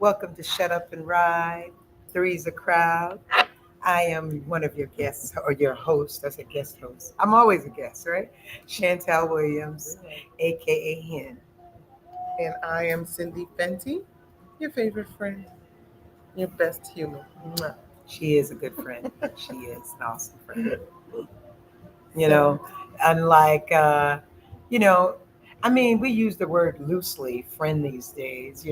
Welcome to Shut Up and Ride. Three's a crowd. I am one of your guests or your host. I said guest host. I'm always a guest, right? Chantel Williams, aka Hen. And I am Cindy Fenty, your favorite friend, your best human. Mwah. She is a good friend. She is an awesome friend. You know, unlike you know, I mean, we use the word loosely, friend these days.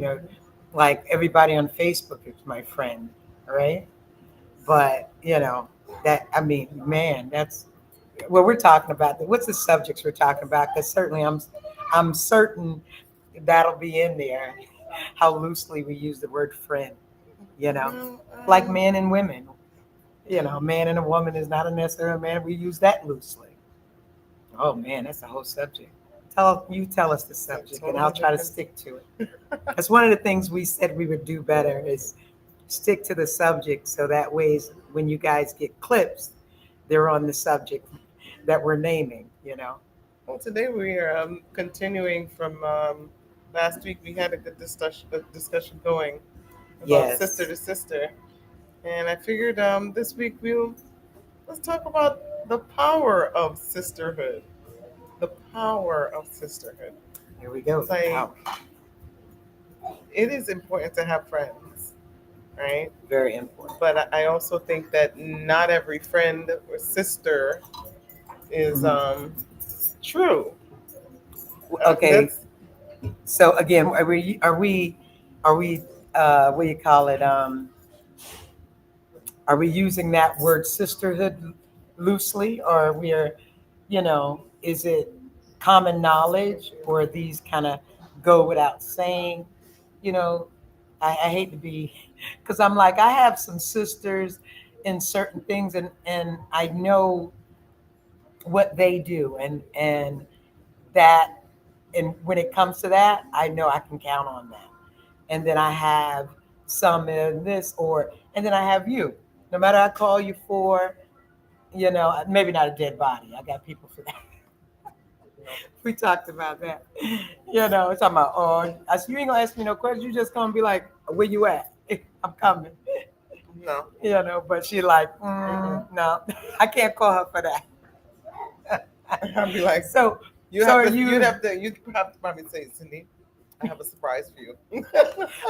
Like everybody on Facebook is my friend, right? But that I mean, man, that's what we're talking about. What's the subjects we're talking about? Because certainly I'm certain that'll be in there. How loosely we use the word friend, you know, Well, like men and women. Man and a woman is not a necessarily a man. We use that loosely. Oh man, that's a whole subject. Tell us the it's a subject, and I'll totally try to different. stick to it. That's one of the things we said we would do better is stick to the subject, so that way when you guys get clips, they're on the subject that we're naming. Well, today we are continuing from last week. We had a good discussion going about sister Yes. to sister, and I figured this week let's talk about the power of sisterhood. The power of sisterhood. Here we go. It's The like power. it is important to have friends, right? Very important. But I also think that not every friend or sister is Mhm. true. Okay. That's So again, are we what do you call it? Are we using that word sisterhood loosely, or is it common knowledge, or these kind of go without saying? You know, I hate to be, because I'm like, I have some sisters in certain things, and I know what they do, and that, and when it comes to that, I know I can count on that. And then I have some in this, and then I have you. No matter I call you for, maybe not a dead body. I got people for that. We talked about that. It's talking about, oh, I said, you ain't gonna ask me no questions. You just gonna be like, where you at? I'm coming. no. But she like, Mm-mm. no, I can't call her for that. I'd be like, so, you so have are to, you? you'd have to probably say, Cindy, I have a surprise for you.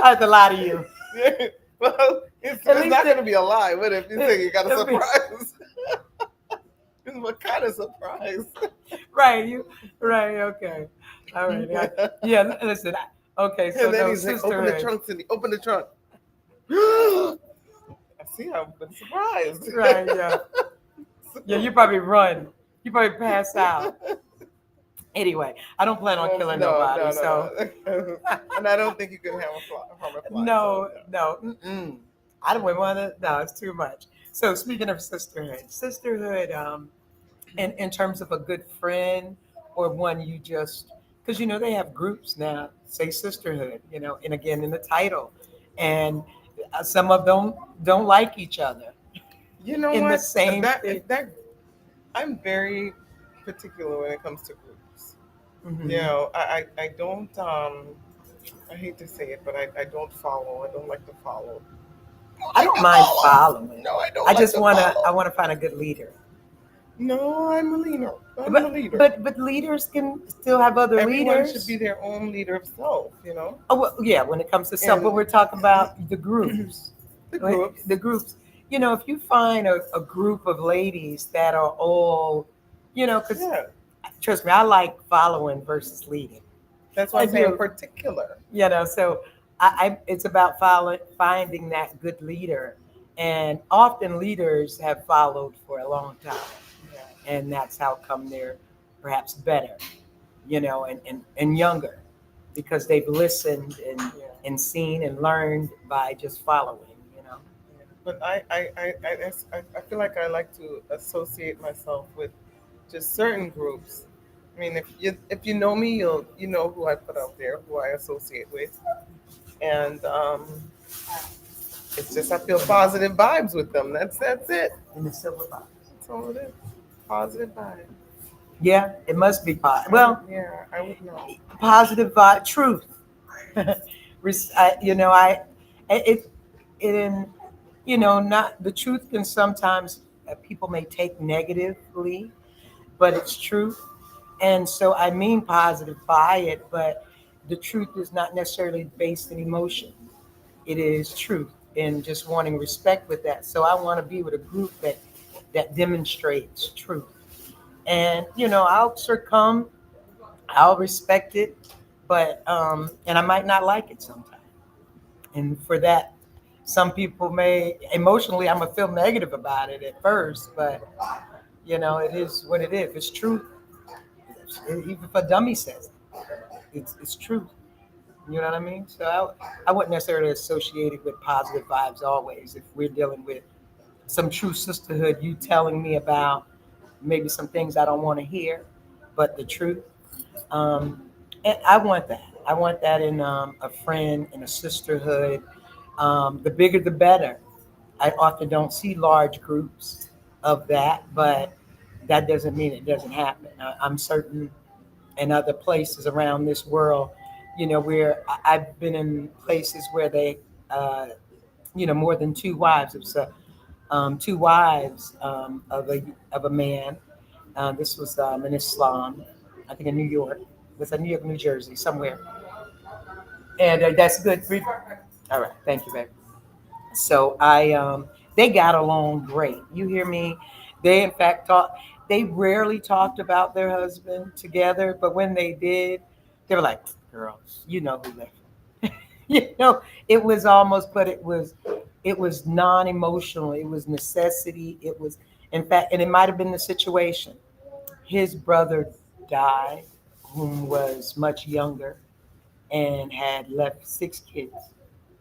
I have to lie to you. Well, At it's least not going to be a lie. What if you say you got a it'll be surprise? What kind of surprise? right. You right? Okay. All right. Yeah. Listen. Okay. So And then no he's like, open the sisterhood. trunk, Cindy, open the trunk. I see, I've been surprised. Right. Yeah. Yeah. You probably run. You probably pass out. Anyway, I don't plan on killing No, nobody. no, no, So no. And I don't think you can have harm a fly. So no, no. Mm-mm. I don't want to. No, it's too much. So speaking of sisterhood, in terms of a good friend or one you just, because they have groups now, say sisterhood, and again in the title, and some of them don't like each other you know in the what? same thing. That I'm very particular when it comes to groups. Hmm. I don't I hate to say it, but I don't follow. I don't like to follow. I don't I like don't to mind follow. following. No, I don't I like just to wanna I follow. want to find a good leader. No, I'm a leader. I'm the But leader. but leaders can still have other Everyone should leaders. be their own leader of self, Oh, well, yeah, when it comes to self, And but we're talking about the groups. the Right? groups. The groups. If you find a group of ladies that are all, because Yeah, trust me, I like following versus leading. that's why I I'm saying do. particular. So it's about finding that good leader. And often leaders have followed for a long time. Yeah, And that's how come they're perhaps better, and younger, because they've listened yeah, and seen and learned by just following. yeah. But I feel like I like to associate myself with just certain groups. I mean, if you know me, you know who I put out there, who I associate with, and it's just I feel positive vibes with them. That's it. In the silver box. That's all it is. Positive vibes. Yeah, it must be positive. Well, I would know. positive vibe, truth. I It, in not the truth can sometimes people may take negatively, but it's truth. And so I mean positive by it, but the truth is not necessarily based in emotion. It is truth and just wanting respect with that. So I want to be with a group that demonstrates truth. And I'll succumb, I'll respect it, but and I might not like it sometimes. And for that, some people may emotionally I'm gonna feel negative about it at first, but it is what it is. It's truth. Even if a dummy says it's truth. You know what I mean? So I wouldn't necessarily associate it with positive vibes always. If we're dealing with some true sisterhood, you telling me about maybe some things I don't want to hear, but the truth. Um, and I want that. I want that in a friend, in a sisterhood. The bigger, the better. I often don't see large groups of that, but that doesn't mean it doesn't happen. I'm certain in other places around this world, where I've been in places where they, more than two wives. It was two wives of a man. This was in Islam, I think in New York. Was it New York, New Jersey, somewhere? And that's good. All right, thank you, babe. So they got along great. You hear me? They in fact talk. They rarely talked about their husband together, but when they did, they were like, "Girl, you know who left." you know, it was almost, but it was non-emotional. It was necessity. It was, in fact, and it might have been the situation. His brother died, whom was much younger, and had left 6 kids,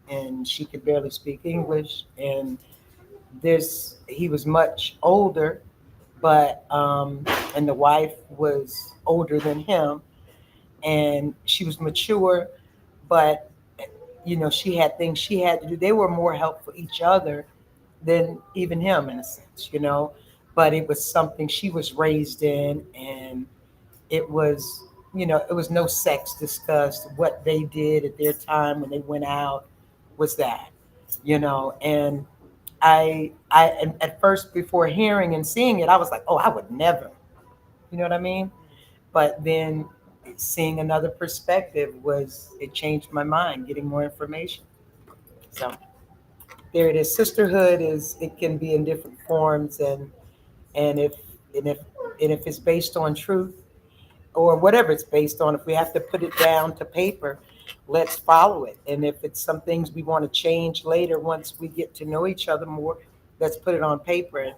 and she could barely speak English. And this he was much older, but and the wife was older than him, and she was mature, but she had things she had to do. They were more help for each other than even him in a sense. But it was something she was raised in, and it was no sex discussed. What they did at their time when they went out was that. And and at first, before hearing and seeing it, I was like, oh, I would never. You know what I mean? But then seeing another perspective it changed my mind, getting more information. So there it is. Sisterhood it can be in different forms, and if and if and if it's based on truth, or whatever it's based on, if we have to put it down to paper, let's follow it. And if it's some things we want to change later once we get to know each other more, let's put it on paper.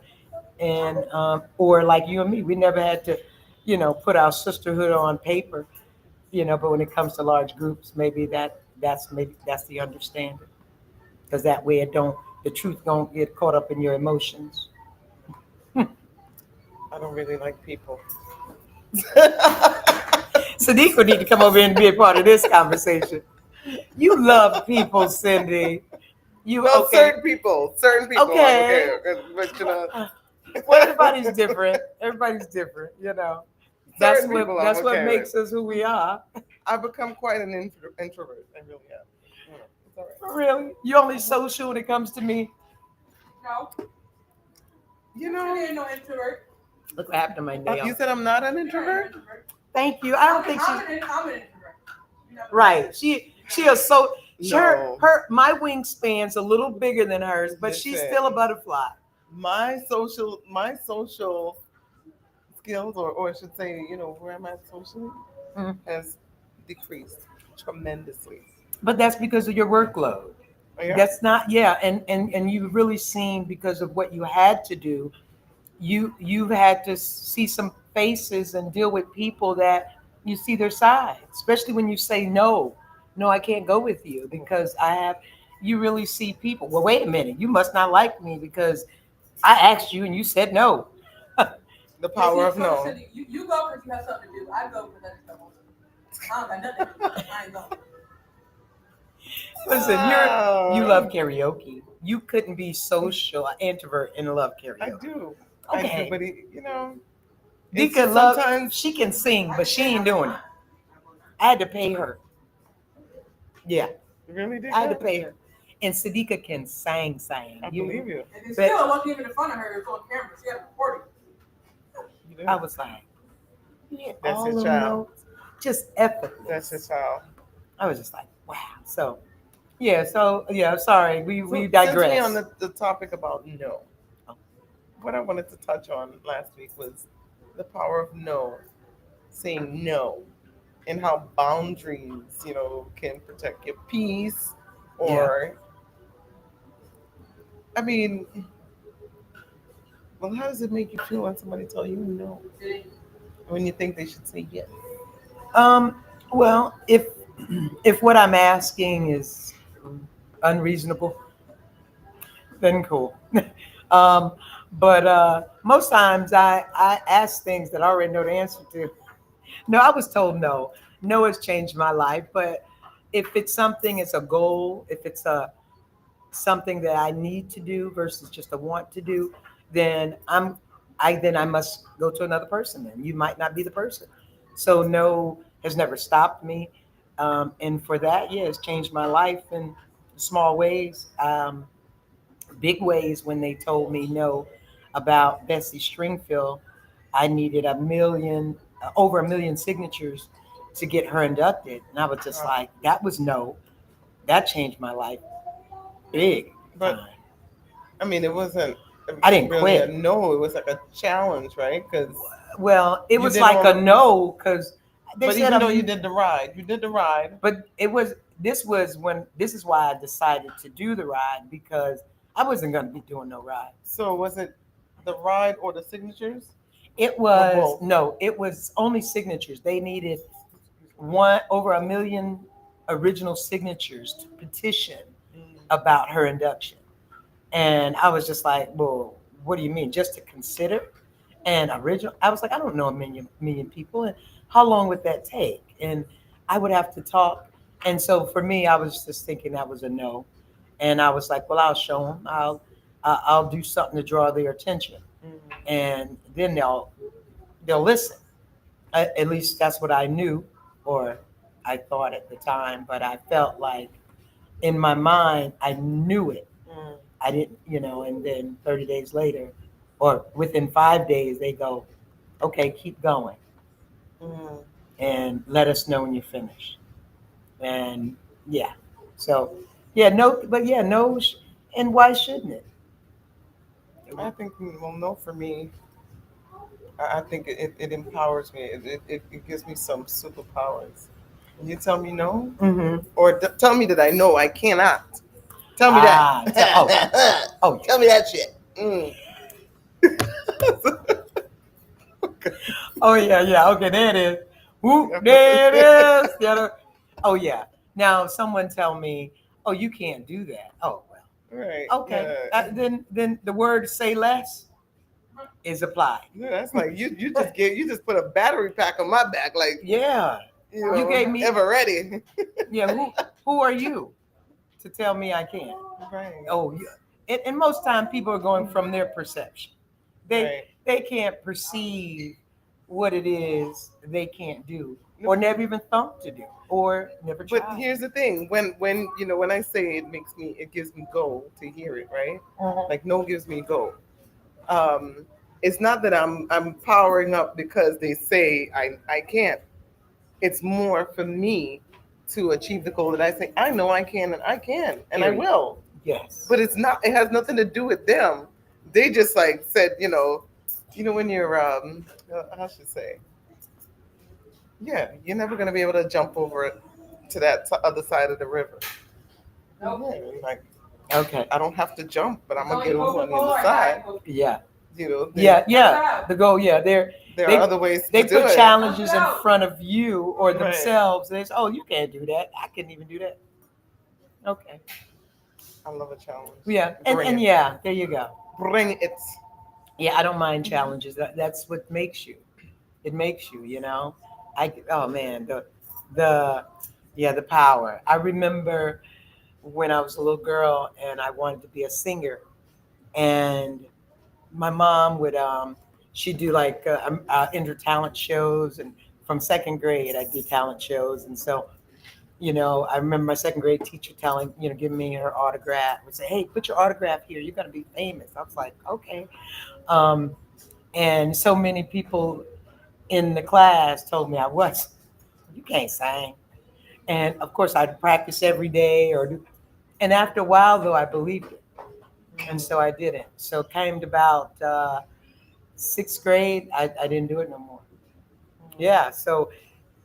And or like you and me, we never had to put our sisterhood on paper. But when it comes to large groups, maybe that's the understanding, because that way the truth don't get caught up in your emotions. I don't really like people. Sadiq would need to come over here and be a part of this conversation. You love people, Cindy. You Well, okay? certain people, I'm okay, Okay. but Well, everybody's different. Everybody's different. That's certain what people I'm that's what okay with. makes us who we are. I've become quite an introvert. I really have. It's all right. Really, you only social when it comes to me. You know, Look what happened to my you nail. said I'm not an introvert. Thank you. I don't think she's right. She is so her No. her my wingspan's a little bigger than hers, but she's Listen. still a butterfly. My social skills, or I should say, where am I socially, Mm. has decreased tremendously. But that's because of your workload. Oh, yeah. That's not, yeah, and you've really seen, because of what you had to do, you've had to see some faces and deal with people that you see their side, especially when you say no. No, I can't go with you because I have. You really see people. Well, wait a minute. You must not like me because I asked you and you said no. The power of no. Listen, you Wow. love karaoke. You couldn't be social introvert and love I karaoke. do. I do, Okay. but it's Dika just love. sometimes. She can sing, but she ain't doing it. I had to pay her. Yeah, Really, I had to Dika? pay her. And Sadika can sang. I believe you. And then still, it wasn't even in front of her. It was on camera. She had a recording. You do. I was like, yeah, That's all your them child. notes, just That's your effortless. child. I was just like, wow. So yeah, sorry, we So since we on digress. the topic about no, Oh, what I wanted to touch on last week was the power of no, saying no, and how boundaries, can protect your peace. yeah. Or, I mean, well, how does it make you feel when somebody tell you no, when you think they should say yes? Um. Well, if what I'm asking is unreasonable, then cool. um. But most times I ask things that I already know the answer to. No, I was told no. No has changed my life, but if it's something, it's a goal. If it's a something that I need to do versus just a want to do, then I must go to another person. Then you might not be the person. So no has never stopped me, and for that, yeah, it's changed my life in small ways, big ways. When they told me no about Bessie Stringfield, I needed over a million signatures to get her inducted, and I was just Wow. like, that was no. That changed my life big But time. I mean, it wasn't I didn't really a quit. no. It was like a challenge, right? Because Well, it you was did like a all. no because they But said even though you did the ride. but it was this is why I decided to do the ride because I wasn't going to be doing no ride. So was it the ride or the signatures It or was both? no, it was only signatures. They needed one over a million original signatures to petition Mm. about her induction. And I was just like, well, what do you mean? Just to consider? And original, I was like, I don't know a million people. And how long would that take? And I would have to talk. And so for me, I was just thinking that was a no. And I was like, well, I'll show them. I'll do something to draw their attention. Mm. And then they'll listen. At least that's what I knew, or I thought at the time. But I felt like in my mind, I knew it. Mm. I didn't, and then 30 days later, or within 5 days, they go, okay, keep going Mm. and let us know when you finish. And yeah, so yeah, no, but yeah, no, and why shouldn't it? I think, well, no, for me, I think it empowers me. It gives me some superpowers. When you tell me no, Mm-hmm. or tell me that I know I cannot. Tell me that. Oh, oh Tell me that shit. Mm. oh yeah. Okay, there it is. Whoop, there it is. Oh yeah. Now someone tell me, oh, you can't do that. Oh Right. well. Okay. Yeah. Then the word say less is applied. Yeah, that's like you just put a battery pack on my back, like, Yeah. You gave me. ever ready. Yeah. Who are you to tell me I can't? Right. Oh, yeah. And most time people are going from their perception. They Right. they can't perceive what it is they can't do, No, or never even thought to do, or never but tried. here's the thing: when I say it gives me go to hear it, right? Mhm. Like no gives me go. Um, it's not that I'm powering up because they say I can't. It's more for me to achieve the goal that I say I know I can and I can and I Period. will. Yes. But it's not. It has nothing to do with them. They just like said, when you're how should I say, yeah, you're never gonna be able to jump over it to that other side of the river. Nope. Yeah, like Okay. I don't have to jump, but I'm So gonna you get over move on the other forward, side. right? Yeah. There, Yeah. The goal. Yeah. there are They other ways they to do put it. challenges in front of you or Right. themselves. They say, oh, you can't do that. I couldn't even do that. Okay. I love a challenge. Yeah. And Bring and it. yeah, there you go. Bring it. Yeah, I don't mind challenges. That's what makes you. It makes you, oh man, the yeah, the power. I remember when I was a little girl and I wanted to be a singer, and my mom would she'd do like inter talent shows, and from second grade I did talent shows, and so I remember my second grade teacher telling, giving me her autograph. Would say, "Hey, put your autograph here. You're gonna be famous." I was like, "Okay." Um, and so many people in the class told me I was. You can't sing. And of course, I'd practice every day, and after a while, though, I believed it, and so I didn't. So it came to about sixth grade, I didn't do it no more. Yeah. So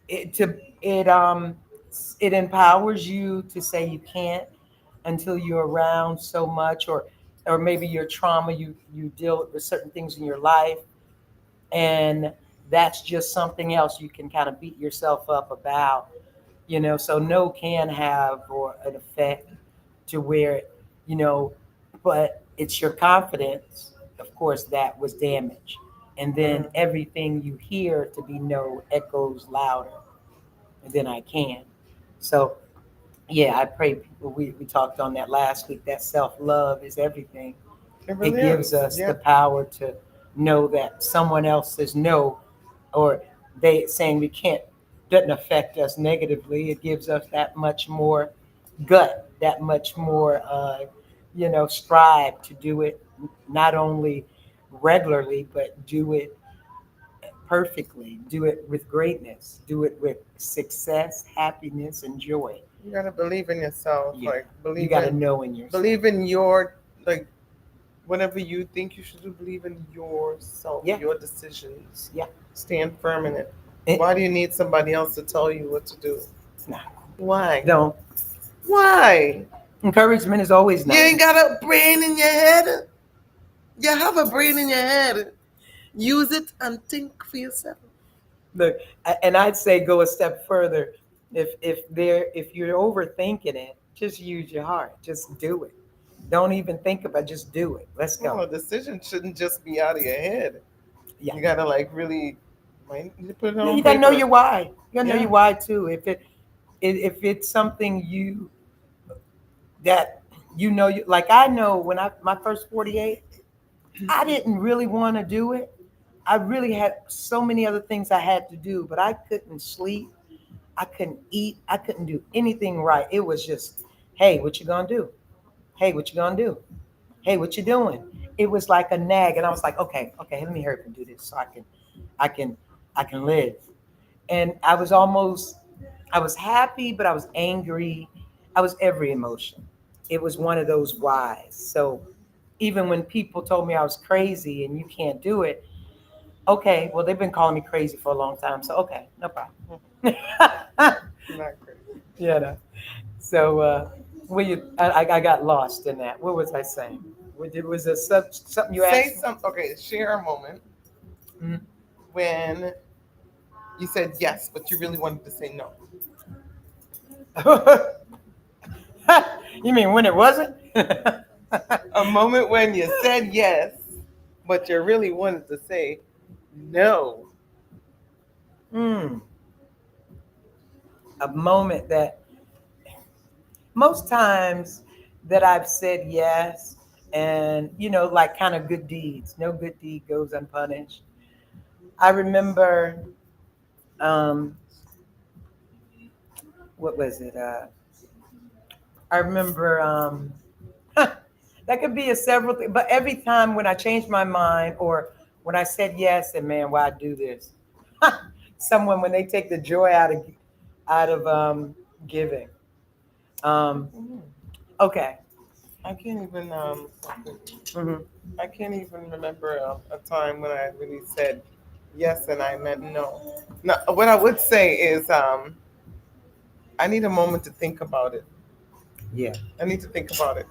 it to it empowers you to say you can't until you're around so much, or maybe your trauma, you deal with certain things in your life, and that's just something else you can kind of beat yourself up about. So no can have or an effect to where, you know but it's your confidence, of course, that was damaged, and then Mm. everything you hear to be no echoes louder than I can. So yeah, I pray people, we talked on that last week, that self-love is everything. It It really gives is. us the Yeah. power to know that someone else says no, or they saying we can't, doesn't affect us negatively. It gives us that much more gut, that much more strive to do it, not only regularly, but do it perfectly, do it with greatness, do it with success, happiness, and joy. You gotta believe in yourself. Yeah, Like you got to know in yourself. believe in your like whatever you think you should do. Believe in yourself, Yeah, your decisions. yeah. Stand firm in it. It, Why do you need somebody else to tell you what to do? nah, Why? don't. Why? Encouragement is always You ain't nice. got a brain in your head. You have a brain in your head. Use it and think for yourself. Look, and I'd say go a step further. If you're overthinking it, just use your heart. Just do it. Don't even think about it, just do it. Let's Well, go. a decision shouldn't just be out of your head. Yeah. You gotta like really, like, you put it Yeah, on you gotta know paper. your why. You gotta know Yeah. your why too. If it's something that you like, I know when I my first 48, I didn't really want to do it. I really had so many other things I had to do, but I couldn't sleep. I couldn't eat. I couldn't do anything right. It was just, hey, what you gonna do? Hey, what you gonna do? Hey, what you doing? It was like a nag, and I was like, okay, okay, let me hurry up and do this so I can, I can live. And I was happy, but I was angry. I was every emotion. It was one of those whys. So even when people told me I was crazy and you can't do it, okay, well they've been calling me crazy for a long time, so okay, no problem. Not crazy. No. So, I got lost in that. What was I saying? Was there something you Say asked some. Okay, share a moment me? when you said yes, but you really wanted to say no. Mhm. You mean when it wasn't? A moment when you said yes, but you really wanted to say no. Mm, a moment that most times that I've said yes, and like kind of good deeds. No good deed goes unpunished. I remember, um, what was it? I remember, that could be a several things, but every time when I changed my mind or when I said yes, and man, why I do this? Someone when they take the joy out of giving. Um, Mhm. okay. I can't even Hmm. I can't even remember a time when I really said yes and I meant no. No, what I would say is I need a moment to think about it. Yeah. I need to think about it.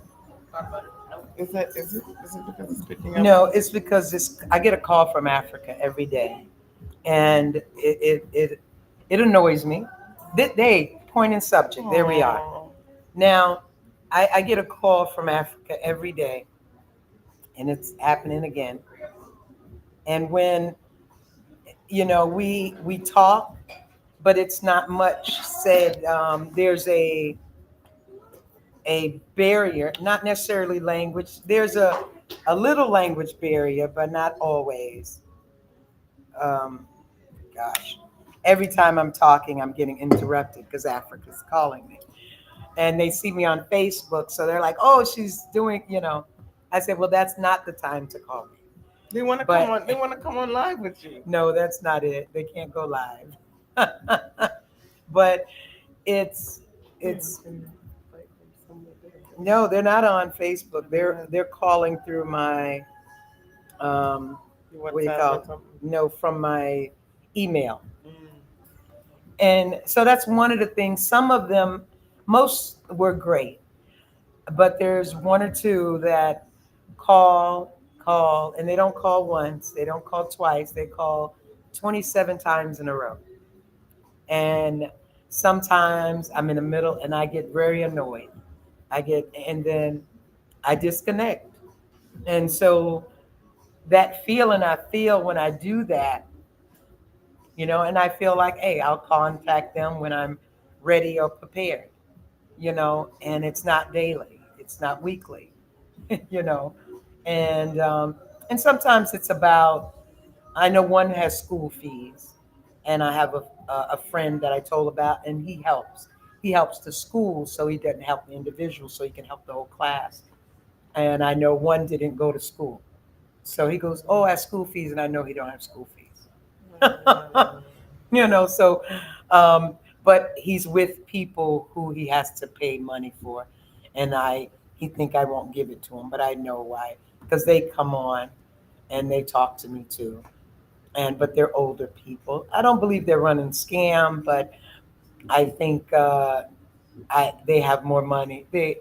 Is it because it's picking up? No, it's because I get a call from Africa every day, and it annoys me. They point in subject. There we are. Oh, Now, I get a call from Africa every day, and it's happening again. And when we talk, but it's not much said. There's a barrier, not necessarily language. There's a little language barrier, but not always. Um, Gosh. every time I'm talking, I'm getting interrupted because Africa's calling me. And they see me on Facebook, so they're like, "Oh, she's doing," you know. I said, "Well, that's not the time to call me." They want to come But on. They want to come on live with you. no, that's not it. They can't go live. But it's Yeah, it's and like somewhere there. no, they're not on Facebook. They're calling through my You what do you WhatsApp call or it? something. No, from my email. Mm. And so that's one of the things. Some of them, most were great, but there's one or two that call, and they don't call once, they don't call twice, they call 27 times in a row. And sometimes I'm in the middle and I get very annoyed. And then I disconnect. And so that feeling I feel when I do that, and I feel like, hey, I'll contact them when I'm ready or prepared, and it's not daily, it's not weekly, you know, and sometimes it's about, I know one has school fees, and I have a friend that I told about, and he helps the school, so he doesn't help the individual, so he can help the whole class. And I know one didn't go to school, so he goes, oh, I have school fees, and I know he don't have school fees. Mm. So, um, but he's with people who he has to pay money for, and he think I won't give it to him, but I know why, because they come on and they talk to me too, but they're older people. I don't believe they're running scam, but I think they have more money they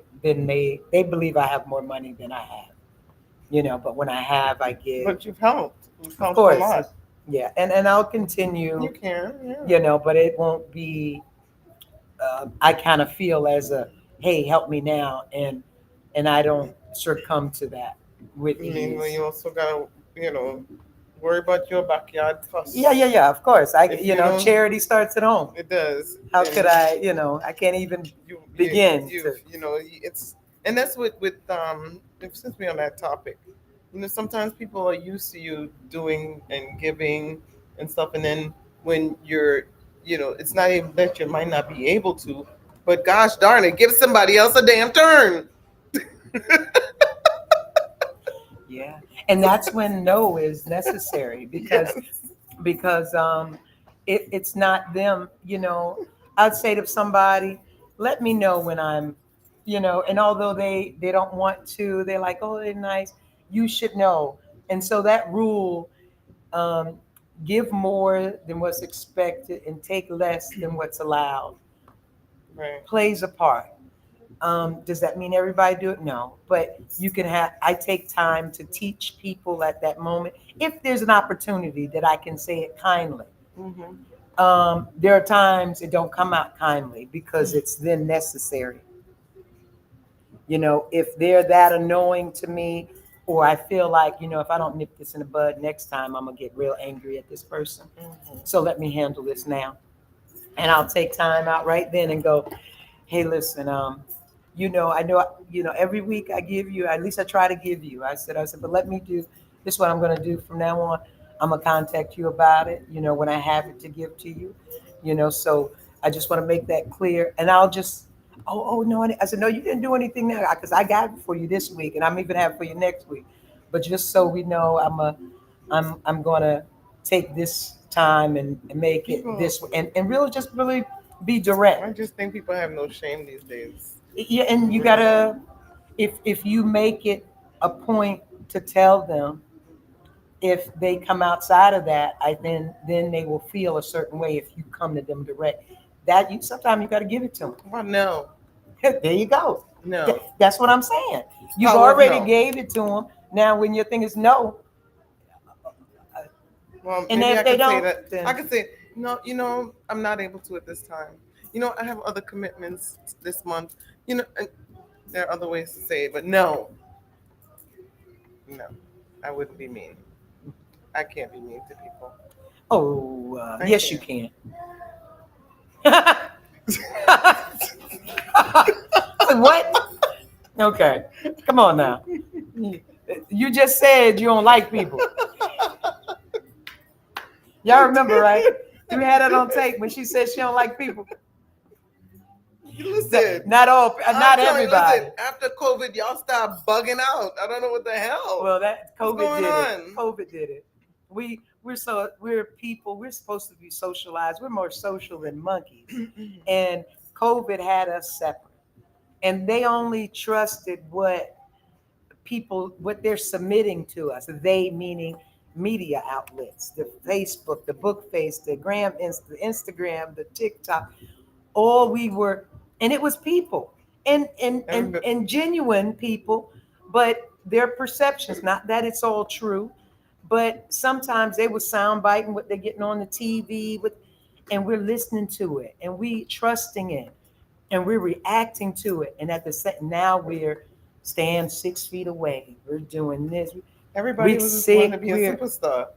believe I have more money than I have, but when I have, I give. But you've helped. You've Of helped a course, lot. yeah, and I'll You continue, can, yeah. but it won't be. I kind of feel as a, hey, help me now, and I don't succumb to that with I mean, well, ease. you also gotta, you know, worry about your backyard Yeah, first. yeah, yeah. Of course, If you don't, charity starts at home. it does. How could And I can't even begin to. it's and that's with since we're on that topic, sometimes people are used to you doing and giving and stuff, and then when you're, it's not even that you might not be able to, but gosh darn it, give somebody else a damn turn. Yeah, and that's when no is necessary, because Yes. because it's not them. I'd say to somebody, let me know when I'm, and although they don't want to, they're like, oh, they're nice, you should know. And so that rule, um, give more than what's expected and take less than what's allowed, Right. plays a part. Does that mean everybody do it? No, but you can have. I take time to teach people at that moment. If there's an opportunity that I can say it kindly, Hmm. there are times it don't come out kindly because it's then necessary. If they're that annoying to me, or I feel like, if I don't nip this in the bud next time, I'm gonna get real angry at this person. Hmm. So let me handle this now, and I'll take time out right then and go, hey, listen, I know, every week I give you, at least I try to give you. I said, but let me do this. Is what I'm going to do from now on. I'm gonna contact you about it. When I have it to give to you. So I just want to make that clear, and I'll just, oh no, I said, no, you didn't do anything now because I got it for you this week, and I'm even have it for you next week. But just so we know, I'm gonna take this time and make it People, this way, and really be I direct. just think people have no shame these days. Yeah, and you Really. gotta, if you make it a point to tell them, if they come outside of that, then they will feel a certain way if you come to them direct. That you sometimes you got to give it to Well, no, them. There you go. no. That's what I'm saying. You've Power of already no. gave it to them. Now, when your thing is no, Well, and maybe I if they could say don't, that. I then could say, no, I'm not able to at this time. I have other commitments this month. And there are other ways to say it, but no, no, I wouldn't be mean. I can't be mean to people. oh, I yes, you can't. can. What? Okay, come on now. You just said you don't like people. Y'all remember, right? You had it on tape when she said she don't like people. Listen, Not all, I'm not telling you, everybody. listen, after COVID, y'all start bugging out. I don't know what the hell. Well, that What's COVID going did on? it. COVID did it. We're people. We're supposed to be socialized. We're more social than monkeys, and COVID had us separate. And they only trusted what they're submitting to us. They meaning media outlets, the Facebook, the book face, the the Instagram, the TikTok. All we were, and it was people, and genuine people, but their perceptions. Not that it's all true, but sometimes they were sound biting what they're getting on the TV with, and we're listening to it, and we trusting it, and we're reacting to it, and at the same now we're stand 6 feet away. We're doing this. Everybody We was just wanting to sick. be a superstar.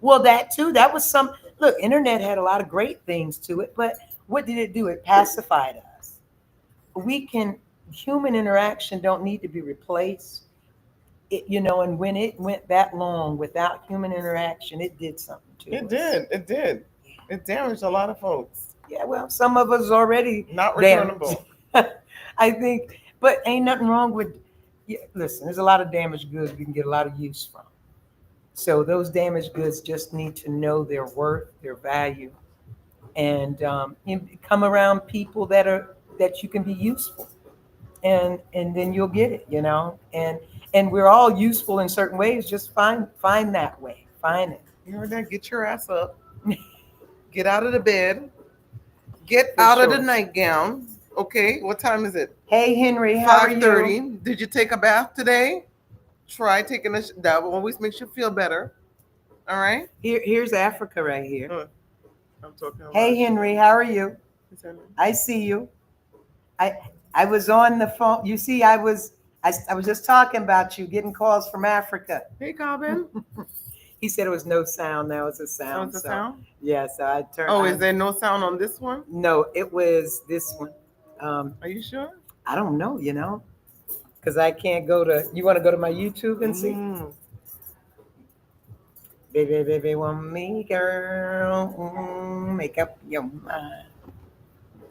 Well, that too. That was some look. Internet had a lot of great things to it, but what did it do? It pacified us. We can human interaction don't need to be replaced. And when it went that long without human interaction, it did something to It us. did. It did. It damaged a lot of folks. Yeah, well, some of us already Not damaged. returnable. I think, but ain't nothing wrong with. Yeah, listen, there's a lot of damaged goods we can get a lot of use from. So those damaged goods just need to know their worth, their value, and come around people that you can be useful, and then you'll get it, and we're all useful in certain ways. Just find that way, find it. You heard that? Get your ass up. Get out of the bed. Get For out of the sure. nightgown. Okay, what time is it? Hey Henry, how are 5:30. you? Did you take a bath today? Try taking that always makes you feel better. All right. Here's Africa right here. I'm talking about. Hey Henry, how are you? What's that? I see you. I I was on the phone. You see, I was just talking about you getting calls from Africa. Hey, Cobbin. He said it was no sound. Now it's a Oh, sound. it's a So sound? yeah, so I turned. Oh, is there no sound on this one? No, it was this one. Are you sure? I don't know, because I can't go to. You want to go to my YouTube and see? Mm. Baby, baby, want me, girl, make up your mind.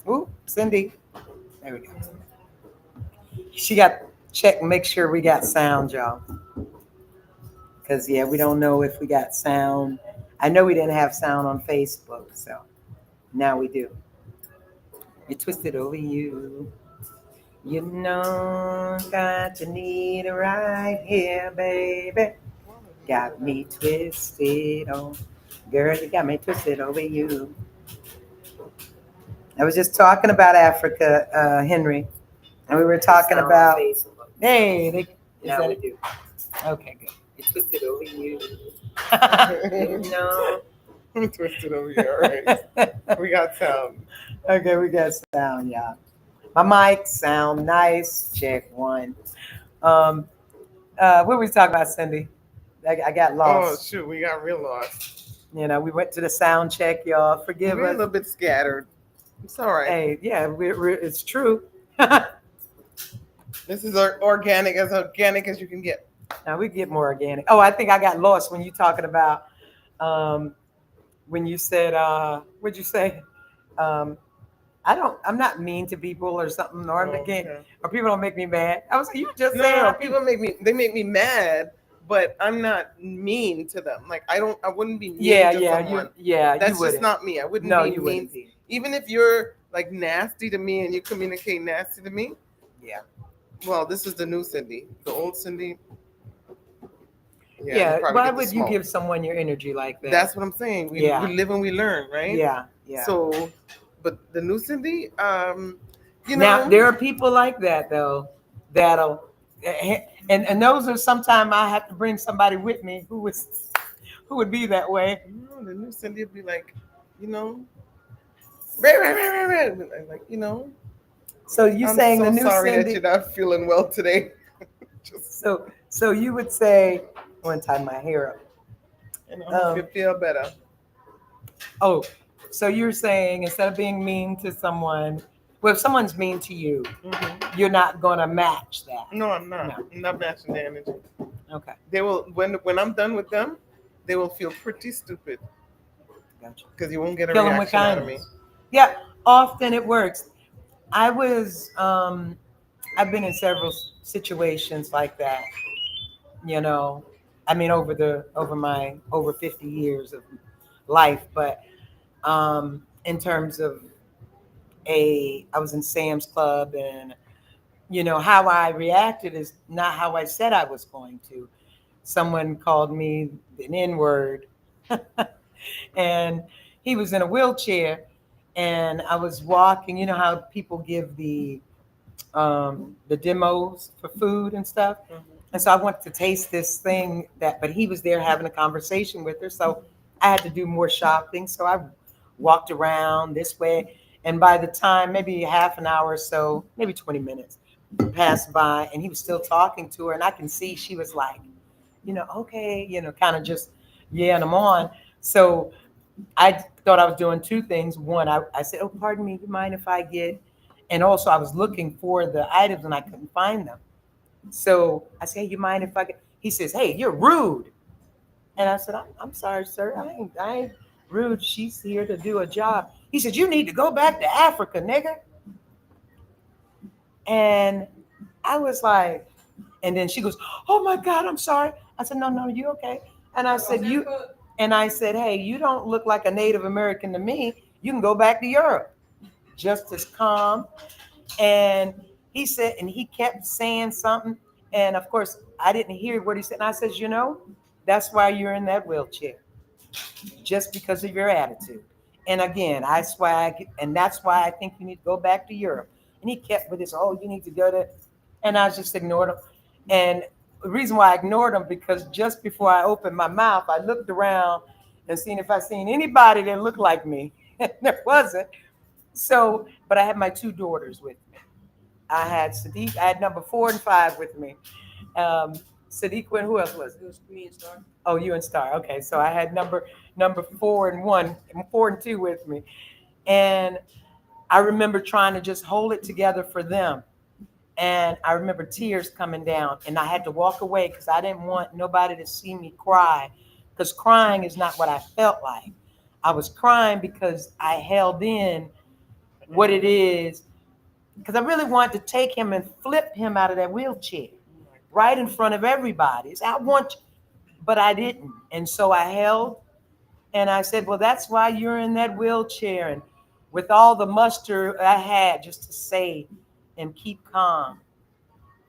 Ooh, Cindy. There we go. She got check, make sure we got sound, y'all. Because yeah, we don't know if we got sound. I know we didn't have sound on Facebook, so now we do. You twisted over you. You know that you need it right here, baby. Got me twisted on. Girl, you got me twisted over you. I was just talking about Africa, Henry, and we were talking about. Hey, now we do. Okay, good. You twisted over you. You know. Twisted over here. All right. We got sound. Okay, we got sound, y'all. My mic sound nice. Check one. What were we talking about, Cindy? I got Oh lost. shoot, we got real lost. We went to the sound check, y'all. Forgive We're a us. little bit scattered. It's all right. Hey, yeah, it's true. This is organic as you can get. Now we get more organic. Oh, I think I got lost when you talking about when you said what'd you say? I'm not mean to people or something, or Okay. or people don't make me mad. I was you just No, saying no, people make me mad, but I'm not mean to them. Like I wouldn't be mean yeah, to yeah, someone. yeah, That's you just wouldn't. not me. I wouldn't No, be you mean. wouldn't be. Even if you're like nasty to me and you communicate nasty to me, Yeah. well, this is the new Cindy. The old Cindy, yeah, you Yeah. probably Why get the would you smoke. give someone your energy like that? That's what I'm saying. Yeah. We live and we learn, right? Yeah, yeah. So, but the new Cindy, Now there are people like that though, that'll, and those are sometimes I have to bring somebody with me who would be that way. the new Cindy would be like, you know, like, So you I'm saying so the new sorry that Cindy? you're not feeling well today. Just, So you would say, one time my hair up. I hope you feel better. Oh, so you're saying instead of being mean to someone, well, if someone's mean to you, you're not gonna match that. No, I'm not. No. I'm not matching the energy. Okay, They will when I'm done with them, they will feel pretty stupid. Gotcha. because you won't get a Kill them with reaction out of me. kindness. Yeah, often it works. I was, I've been in several situations like that. You know, I mean, over my over 50 years of life, but in terms of I was in Sam's Club, and how I reacted is not how I said I was going to. Someone called me an N word, and he was in a wheelchair, and I was walking. You know how people give the demos for food and stuff. Mhm. And so I wanted to taste this thing but he was there having a conversation with her. So I had to do more shopping. So I walked around this way. And by the time, maybe half an hour or so, maybe 20 minutes passed by, and he was still talking to her. And I can see she was like, okay, kind of just, yeah, and I'm on. So I thought I was doing two things. One, I said, oh, pardon me, you mind if I get, and also I was looking for the items and I couldn't find them. So I said, hey, you mind if I get, he says, hey, you're rude. And I said, I'm sorry, sir. I ain't rude. She's here to do a job. He said, you need to go back to Africa, nigga. And I was like, and then she goes, oh my God, I'm sorry. I said, no, no, you okay. And I said, hey, you don't look like a Native American to me. You can go back to Europe. Just as calm. And he said, and he kept saying something. And of course, I didn't hear what he said. And I said, that's why you're in that wheelchair, just because of your attitude. And again, and that's why I think you need to go back to Europe. And he kept with this, oh, you need to go to, and I just ignored him. And the reason why I ignored him, because just before I opened my mouth, I looked around and seen if I seen anybody that looked like me. And there wasn't. So, but I had my two daughters with me. I had Sadiq, I had number 4 and 5 with me. Um, Sadiq, and who else was it? It was me and Star. Oh, you and Star. Okay, so I had number 4 and 1, 4 and 2 with me, and I remember trying to just hold it together for them, and I remember tears coming down, and I had to walk away because I didn't want nobody to see me cry, because crying is not what I felt like. I was crying because I held in what it is, because I really wanted to take him and flip him out of that wheelchair right in front of everybody. So I want, but I didn't. And so I held, and I said, well, that's why you're in that wheelchair. And with all the muster I had just to say and keep calm.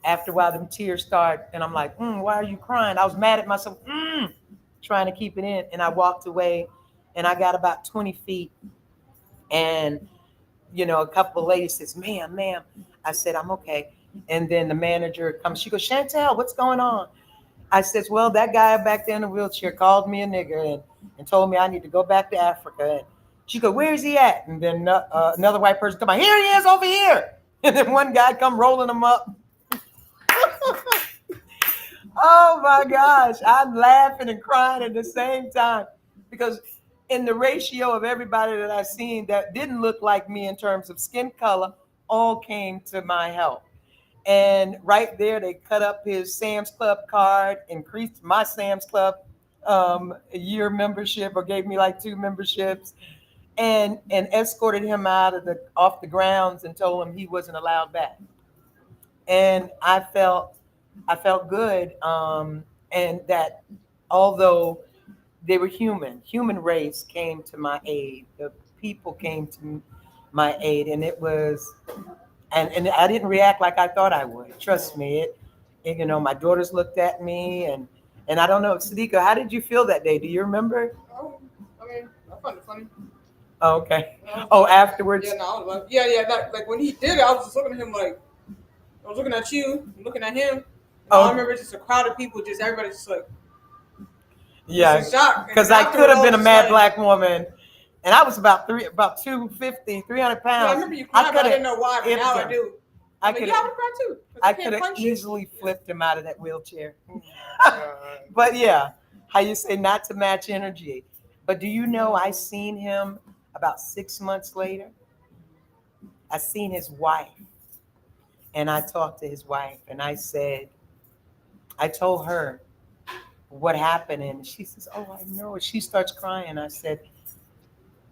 After a while, them tears start, and I'm like, why are you crying? I was mad at myself, trying to keep it in. And I walked away, and I got about 20 feet, and a couple of ladies says, ma'am. I said, I'm okay. And then the manager comes, she goes, Chantel, what's going on? I says, well, that guy back there in the wheelchair called me a nigger, and told me I need to go back to Africa. And she goes, where is he at? And then another white person come out, here he is over here. And then one guy come rolling him up. Oh my gosh, I'm laughing and crying at the same time, because in the ratio of everybody that I've seen that didn't look like me in terms of skin color, all came to my help. And right there, they cut up his Sam's Club card, increased my Sam's Club year membership, or gave me like 2 memberships, and escorted him out of the off the grounds and told him he wasn't allowed back. And I felt good, and that although they were human race came to my aid. The people came to my aid, and it was, and I didn't react like I thought I would. Trust me, my daughters looked at me, and I don't know, Sadiqa, how did you feel that day? Do you remember? Oh, I mean, I found it funny. Oh, okay. I was Oh, like, afterwards. yeah, no, I was like, yeah. Like when he did it, I was just looking at him like, I was looking at you, looking at him, and all I Oh, remember is just a crowd of people, just everybody just like, just yeah, in shock. And because then I could afterward, have I been was a just mad like, black woman, and I was about 250, 300 no, I pounds. remember you I crying, but could I have didn't know why. But if now I him. do. I I'm like, could yeah, I have would cry too. 'Cause I I could can't have punch you. easily flipped him out of that wheelchair. Oh my God. But yeah, how you say not to match energy. But do you know I seen him about 6 months later? I seen his wife, and I talked to his wife, and I told her what happened, and she says, "Oh, I know." She starts crying. I said,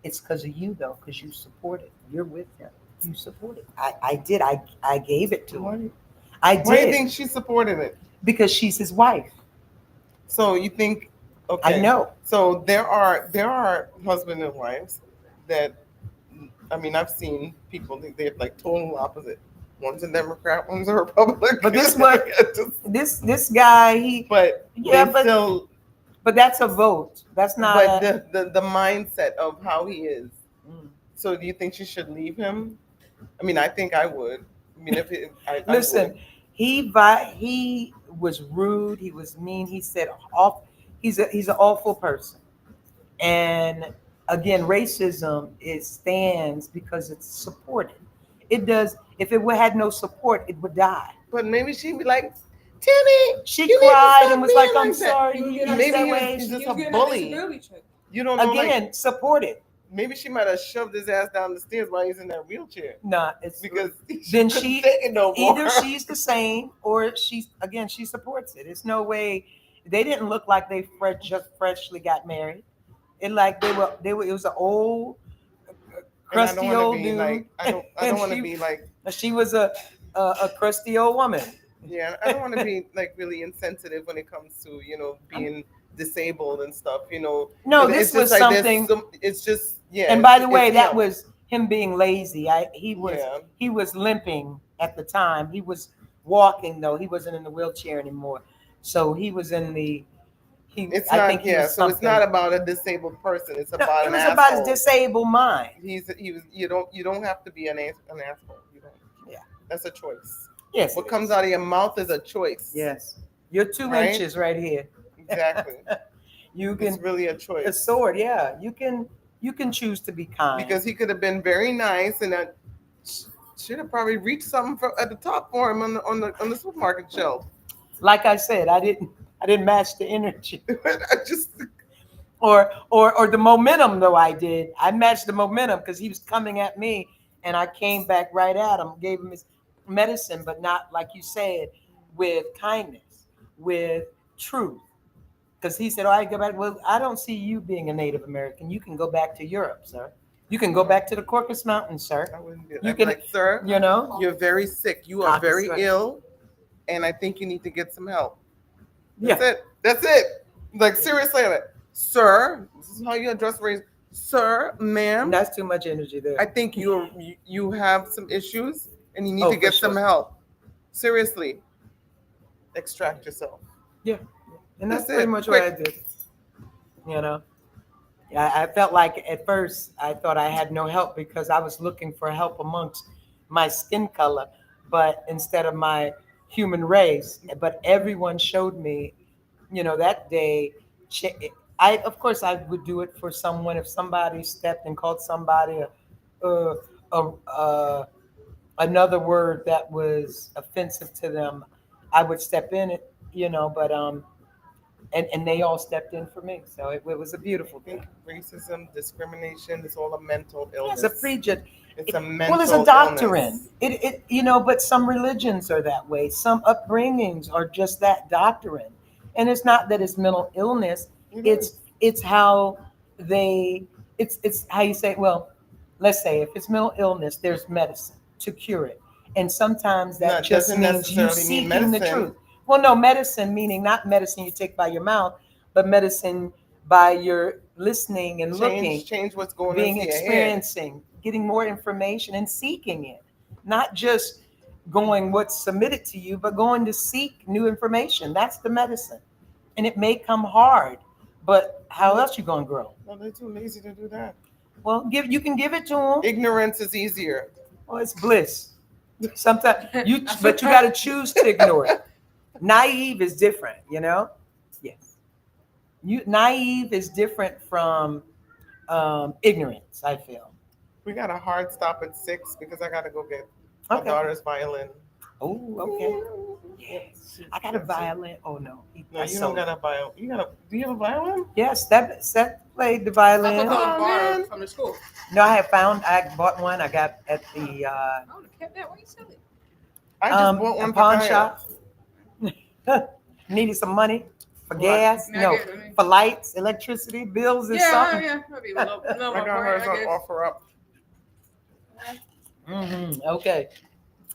It's because of you though, because you support it. You're with him. You support it. I did. I gave it to Why, him. I why do you did think she supported it? because she's his wife. So you think, I okay, know. so there are husband and wives that, I mean, I've seen people they're like total opposite. One's a Democrat, one's a Republican. But this what this guy but yeah, they still, but that's a vote. That's not but a the mindset of how he is. mm. So do you think she should leave him? I mean, I think I would. I mean, I Listen. would. He was rude. He was mean. He said off. He's an awful person. And again, racism it stands because it's supported. It does. If it had no support, it would die. But maybe she'd be like, Timmy, She you need to cried stop and was being like, "I'm like that. sorry." He was He getting was Maybe that he was way. he's he just was a getting that bully. disability check. You don't know, like Again, support it. maybe she might have shoved his ass down the stairs while he's in that wheelchair Nah, it's because then couldn't she take it no more. either she's the same or she supports it. It's no way. They didn't look like they just freshly got married. It like they were. It was an old, And I don't crusty want to old be dude, like I and don't want to be like she was a crusty old woman. yeah, I don't want to be like really insensitive when it comes to being disabled and stuff. No, But this it's just was like something. it's just yeah. And by the it's, way, it's that no. was him being lazy. Yeah. He was limping at the time. He was walking though. He wasn't in the wheelchair anymore. So he was in the he. It's I think not he was so it's something. not about a disabled person. It's No, about it an was about his asshole. disabled mind. He was you don't have to be an asshole. You don't. Yeah. That's a choice. Yes. What it comes is. out of your mouth is a choice. Yes. You're 2 Right? inches right here. Exactly. You It's can really a a choice. sword. Yeah. You can choose to be kind. Because he could have been very nice and that should have probably reached something at the top for him on the supermarket shelf. Like I said, I didn't match the energy. I just Or the momentum though I did. I matched the momentum because he was coming at me and I came back right at him, gave him his medicine, but not like you said, with kindness, with truth. Because he said, "Oh, I go back. Well, I don't see you being a Native American. You can go back to Europe, sir. You can go back to the Caucasus Mountains, sir. I wouldn't be You I'd be can, like, sir, you know, you're very sick. You are very Caucasus. ill, and I think you need to get some help. yeah. That's it. That's it. Like seriously, like, sir, this is how you address race. Sir, ma'am, That's too much energy there. I think you have some issues and you need Oh, to for get some sure. help. Seriously, extract yourself. Yeah. And that's That's pretty it. much what I Quick. did. You know, I felt like at first I thought I had no help because I was looking for help amongst my skin color, but instead of my human race. But everyone showed me, that day. I of course I would do it for someone if somebody stepped and called somebody a, a another word that was offensive to them. I would step in it, but and they all stepped in for me. So it was a I beautiful think thing. racism, discrimination is all a mental It's a illness. prejudice. It's a mental Well, it's a illness. doctrine. But some religions are that way. Some upbringings are just that doctrine. And it's not that it's mental illness. It It's is. it's how they it's how you say, well, let's say if it's mental illness, there's medicine to cure it. And sometimes that Not just doesn't means you necessarily mean seeking the medicine. truth. Well, no, medicine meaning not medicine you take by your mouth, but medicine by your listening and looking, Change what's going being into your head. experiencing, getting more information and seeking it. Not just going what's submitted to you, but going to seek new information. That's the medicine. And it may come hard, but how else you gonna grow? No, they're too lazy to do that. Well, you can give it to them. Ignorance is easier. Well, it's bliss. Sometimes but you got to choose to ignore it. Naive is different, Yes, naive is different from ignorance. I feel. We got a hard stop at 6 because I gotta go get my Okay. daughter's violin. Oh, okay. Yes. I got a violin. Oh no, No, you don't got a violin. Do you have a violin? Yes, Seth played the I thought violin. that was Oh, borrowed man. from the school. No, I bought one. I got at the I would have kept that. Why you sell it? I just bought a one pawn for Kaya. shop. Needed some money. for What? gas, I no, get. I mean, for lights, electricity bills, is yeah, something. yeah. Maybe a little I more got for it, hers I on guess. offer up. Okay,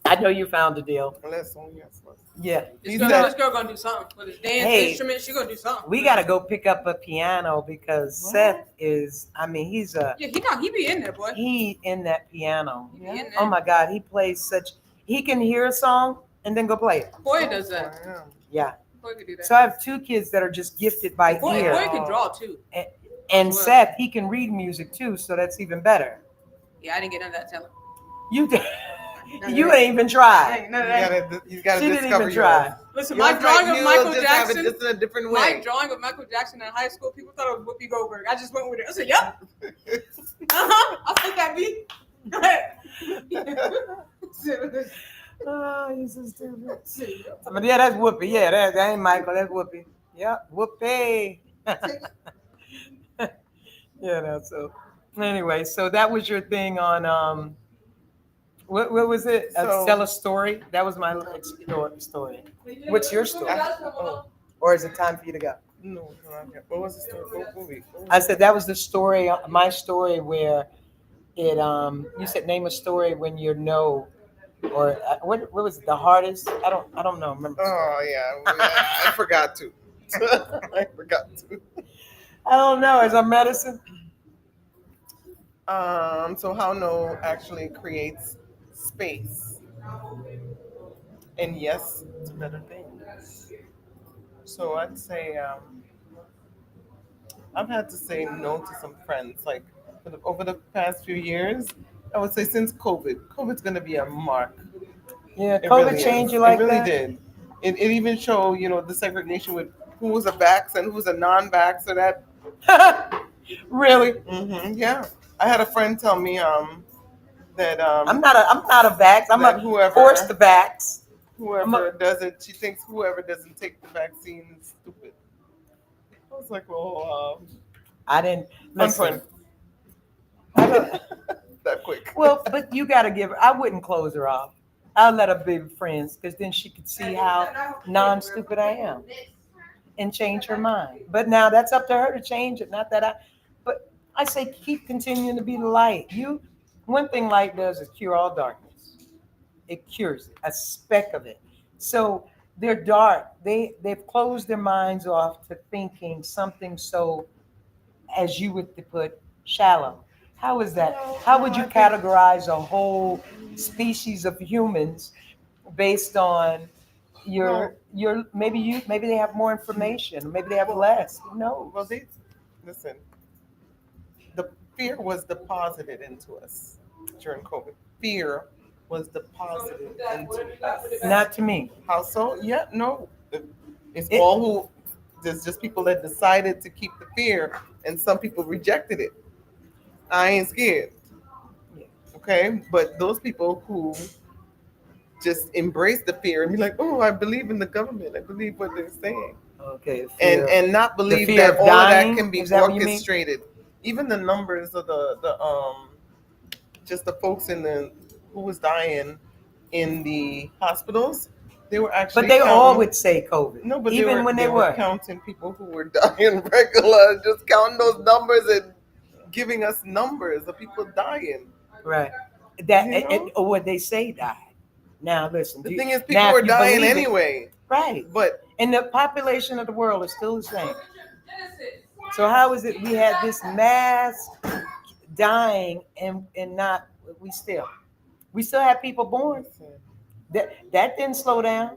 I know you found a deal. Listen, yes, listen. Yeah, He you know, This girl gonna do something with his dance hey, instrument. She gonna do something. we got to go pick up a piano because Seth What? is. I mean, Yeah, he not. He be in there, boy. he in that piano. He be Yeah. in Oh there. my God, he plays such. He can hear a song and then go play it. Boy Oh, does that. damn. Yeah. Boy could do that. So I have two kids that are just gifted by ear, Boy can draw too. and, As and well. Seth he can read music too, so that's even better. Yeah, I didn't get none of that talent. You did. None of You that. ain't even tried. None of You that. gotta She didn't discover even yours. try. Listen, Yours my drawing might, of you'll Michael just have it Jackson. just in a different My way. drawing of Michael Jackson in high school, people thought it was Whoopi Goldberg. I just went with it. I said, "Yep, I'll take that beat." Go ahead. Oh, you so stupid. But yeah, that's Whoopi. Yeah, that ain't Michael. That's Whoopi. Yeah, Whoopi. You know. So anyway, so that was your thing on what was it? Tell So a story. That was my story. What's your story? oh Or is it time for you to go? no, not yet. What was the story? What movie? What I was said that was the story, my story, where it you said name a story when you know, or what was it, the hardest? I don't know. Remember. Oh yeah, I forgot to. I forgot to. I don't know. Is our medicine? So how no actually creates space, and yes, it's better things. So I'd say I've had to say no to some friends. Like over the past few years, I would say since COVID, COVID's going to be a mark. Yeah, It COVID really changed is. you It like really that? did. It even showed, the segregation with who was a vax and who was a non-vax. So that, Really? yeah. I had a friend tell me that I'm not a vax. I'm that a forced vax. I'm a, whoever doesn't, she thinks whoever doesn't take the vaccine is stupid. I was like, well, I didn't listen. unfriend. I don't. That quick. Well, but you got to give her. I wouldn't close her off. I'll let her be friends because then she could see how non-stupid I am and change her mind. But now that's up to her to change it. Not that I. But I say keep continuing to be the light. One thing light does is cure all darkness. It cures it, a speck of it. So they're dark. They've closed their minds off to thinking something so, as you would put, shallow. How is that? How would you I think categorize a whole species of humans based on no. your maybe they have more information, maybe they have Well, less. Who well, knows? they listen. The fear was deposited into us during COVID. Fear was deposited into us. Not to me. How so? Yeah, no. It's It, all who. There's just people that decided to keep the fear, and some people rejected it. I ain't scared, okay? But those people who just embrace the fear and be like, "Oh, I believe in the government. I believe what they're saying," okay, and fear. not The believe fear that of all of that dying. can be Is that what you mean? orchestrated. Even the numbers of the just the folks in the who was dying in the hospitals, they were But actually they all counting. would say COVID, No, but even when they they were were counting people who were dying regular, just counting those numbers and giving us numbers of people dying. right. That You know, or what they say died. Now listen, the thing is, people now were if you dying believe it, anyway. right? But And the population of the world is still the same. So how is it we had this mass dying and not we still have people born. listen, That didn't slow down.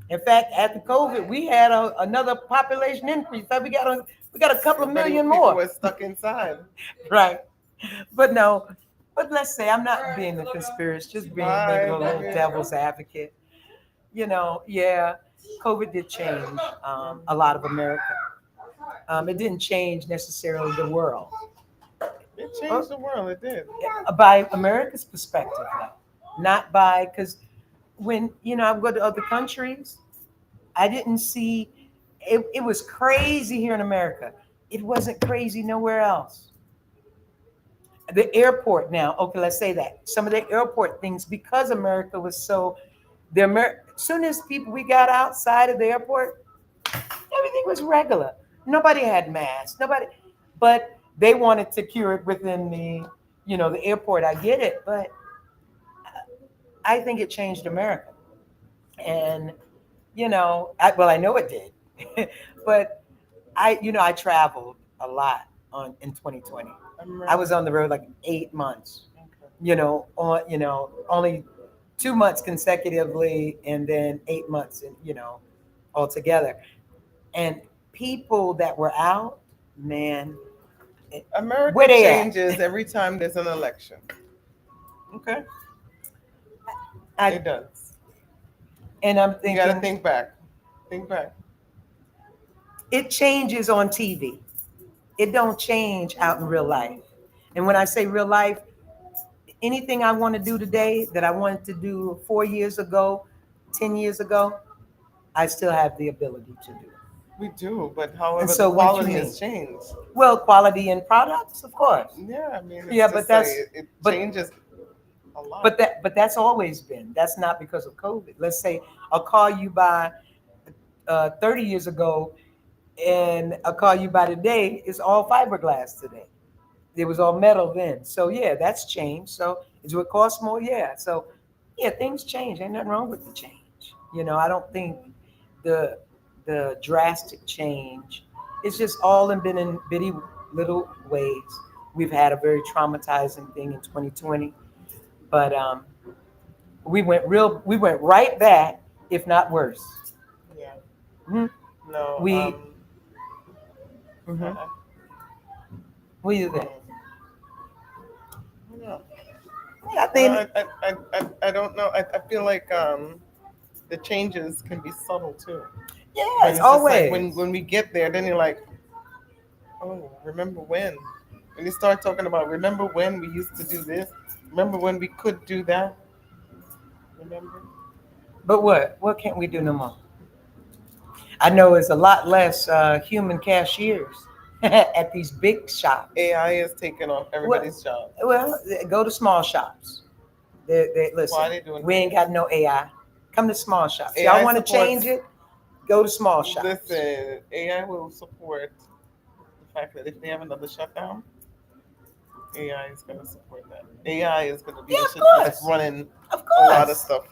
In fact, after COVID, we had another population increase. So we got a couple of million people more, were stuck inside. right? But no, but let's say I'm not being a conspiracy, just being maybe Bye. a Love little you. devil's advocate. Yeah, COVID did change a lot of America. It didn't change necessarily the world. It Uh, changed the world. It did. by America's perspective, though, not by because when I go to other countries, I didn't see it. It was crazy here in America. It wasn't crazy nowhere else. The airport now, okay, let's say that some of the airport things because America was so as soon as people we got outside of the airport, everything was regular. Nobody had masks. Nobody, but they wanted to cure it within the, the airport. I get it, but I think it changed America. And well, I know it did, but I traveled a lot on in 2020. I was on the road like 8 months. Okay. Only 2 months consecutively, and then 8 months, altogether. And people that were out, man, it- America where they at? changes every time there's an election. Okay, I, it does. and I'm You got to thinking think back. Think back. it changes on TV. It don't change out in real life. And when I say real life, anything I want to do today that I wanted to do 4 years ago, 10 years ago, I still have the ability to do. We do, but And however, the so, what you quality mean? has changed. Well, quality in products, of course. Yeah, I mean, it's Yeah, just but like that's it but changes a lot. but that's always been. That's not because of COVID. Let's say I'll call you by 30 years ago, and I'll call you by today. It's all fiberglass today. It was all metal then. So yeah, that's changed. So is it cost more? Yeah. So yeah, things change. Ain't nothing wrong with the change. I don't think the the drastic change. It's just all been in bitty little ways. We've had a very traumatizing thing in 2020, but we went right back, if not worse. Yeah. Mhm. No. We I, mhm. I, We do that. hmm, I don't know. Yeah, I think I don't know. I feel like the changes can be subtle too. yeah, When it's it's just like when always. when we get there, then you're like, oh, remember when? When you start talking about remember when we used to do this, remember when we could do that, remember? But what can't we do no more? I know it's a lot less human cashiers at these big shops. AI is taking off Well, everybody's job. well, go to small shops. Why Listen, are they doing we that? ain't got no AI. Come to small shops. Y'all AI want to change supports. it? Go to small shops. Listen, AI will support the fact that if they have another shutdown, AI is going to support that. AI is going to be Yeah, the of shit that's course, running of a lot of course. stuff